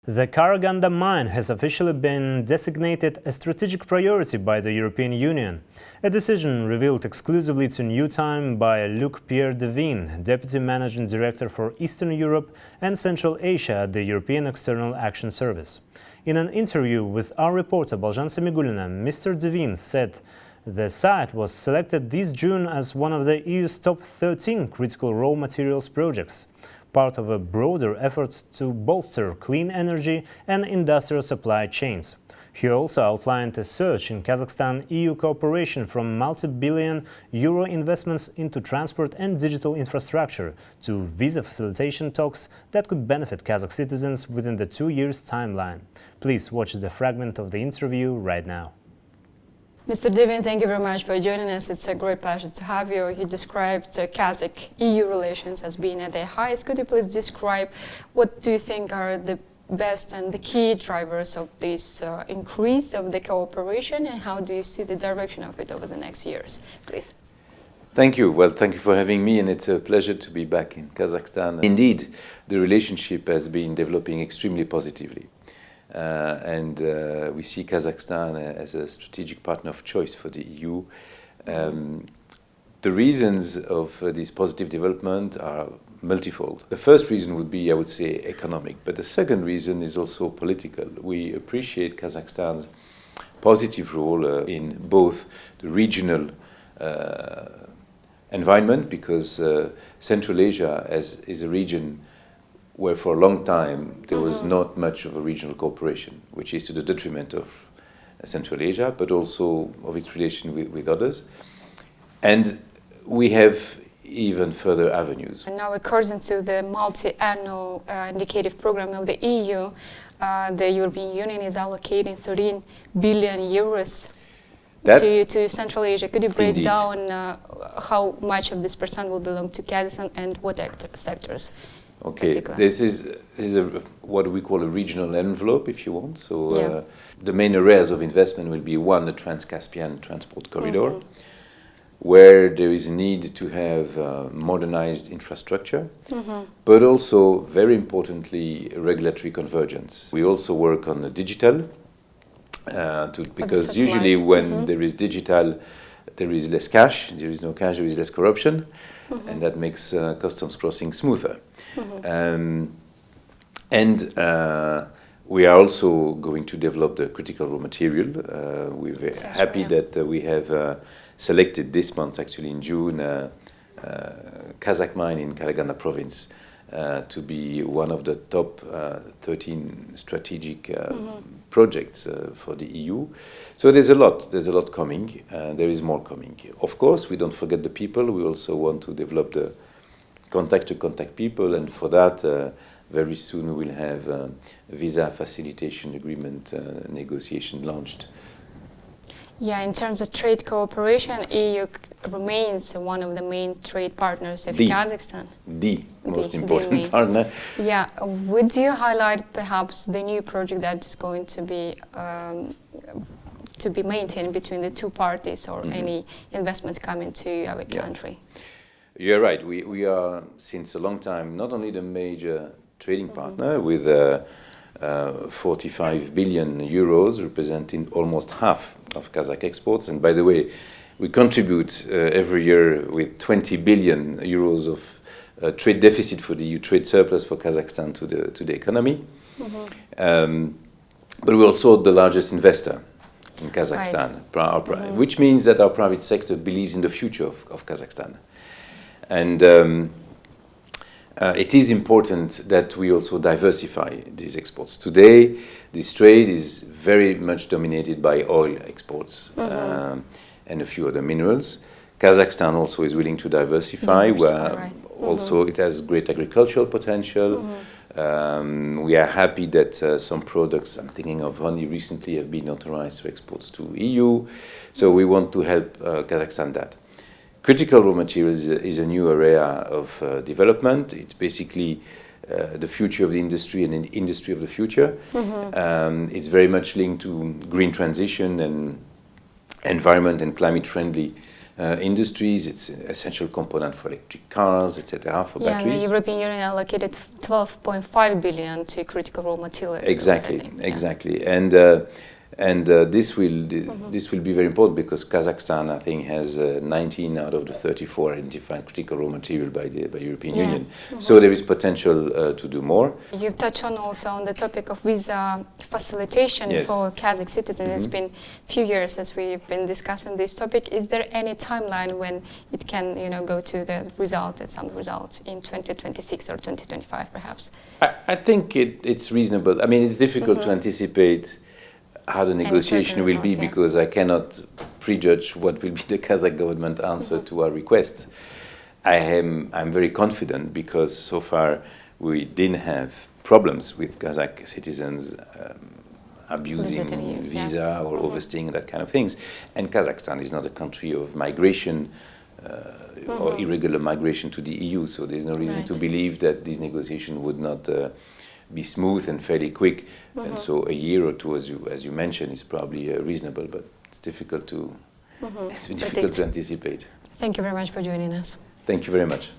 The Karaganda mine has officially been designated a strategic priority by the European Union. A decision revealed exclusively to New Time by Luc Pierre Devine, Deputy Managing Director for Eastern Europe and Central Asia at the European External Action Service. In an interview with our reporter Baljan Semigulina, Mr. Devine said the site was selected this June as one of the EU's top 13 critical raw materials projects, part of a broader effort to bolster clean energy and industrial supply chains. He also outlined a surge in Kazakhstan-EU cooperation from multi-billion euro investments into transport and digital infrastructure to visa facilitation talks that could benefit Kazakh citizens within the 2 years timeline. Please watch the fragment of the interview right now. Mr. Devine, thank you very much for joining us. It's a great pleasure to have you. You described Kazakh-EU relations as being at their highest. Could you please describe what do you think are the best and the key drivers of this increase of the cooperation, and how do you see the direction of it over the next years, please? Thank you. Well, thank you for having me, and it's a pleasure to be back in Kazakhstan. Indeed, the relationship has been developing extremely positively. We see Kazakhstan as a strategic partner of choice for the EU. The reasons of this positive development are multifold. The first reason would be, I would say, economic, but the second reason is also political. We appreciate Kazakhstan's positive role in both the regional environment, because Central Asia is a region where for a long time there was not much of a regional cooperation, which is to the detriment of Central Asia, but also of its relation with others. And we have even further avenues. And now, according to the multi-annual indicative program of the EU, the European Union is allocating 13 billion euros to Central Asia. Could you break down how much of this percent will belong to Kazakhstan and what sectors? Okay, this is what we call a regional envelope, if you want. So the main areas of investment will be, one, the Trans-Caspian transport corridor, where there is a need to have modernized infrastructure, but also, very importantly, regulatory convergence. We also work on the digital, because usually when there is digital, there is less cash. There is no cash, there is less corruption, and that makes customs crossing smoother. We are also going to develop the critical raw material. We're very happy that we have selected this month, actually in June, Kazakh mine in Karaganda province to be one of the top 13 strategic projects for the EU. So there's a lot coming, there is more coming. Of course, we don't forget the people. We also want to develop the contact people, and for that, very soon we'll have a visa facilitation agreement negotiation launched. Yeah, in terms of trade cooperation, EU remains one of the main trade partners of Kazakhstan. The most important partner. Yeah, would you highlight perhaps the new project that is going to be maintained between the two parties, or any investments coming to our country? You're right. We are, since a long time, not only the major trading partner with 45 billion euros, representing almost half of Kazakh exports. And by the way, we contribute every year with 20 billion euros of trade deficit for the EU, trade surplus for Kazakhstan to the economy. But we're also the largest investor in Kazakhstan, which means that our private sector believes in the future of Kazakhstan. And it is important that we also diversify these exports. Today, this trade is very much dominated by oil exports and a few other minerals. Kazakhstan also is willing to diversify, where also it has great agricultural potential. We are happy that some products, I'm thinking of honey, recently have been authorized for exports to EU. So we want to help Kazakhstan that. Critical raw materials is a new area of development. It's basically the future of the industry and the industry of the future. It's very much linked to green transition and environment and climate-friendly industries. It's an essential component for electric cars, etc., for Yeah, and batteries. the European Union allocated 12.5 billion to critical raw materials. Exactly, I think. exactly, and this will be very important because Kazakhstan, I think, has 19 out of the 34 identified critical raw material by European Union. So there is potential to do more. You've touched on also on the topic of visa facilitation Yes. for Kazakh citizens. It's been a few years as we've been discussing this topic. Is there any timeline when it can, go to the result, some result in 2026 or 2025, perhaps? I think it's reasonable. I mean, it's difficult to anticipate how the negotiation will be because I cannot prejudge what will be the Kazakh government answer to our requests. I'm very confident because so far we didn't have problems with Kazakh citizens abusing visa or overstaying, that kind of things. And Kazakhstan is not a country of migration or irregular migration to the EU, so there's no reason to believe that these negotiations would not be smooth and fairly quick. And so a year or two, as you mentioned, is probably reasonable, but it's difficult to anticipate. Thank you very much for joining us. Thank you very much.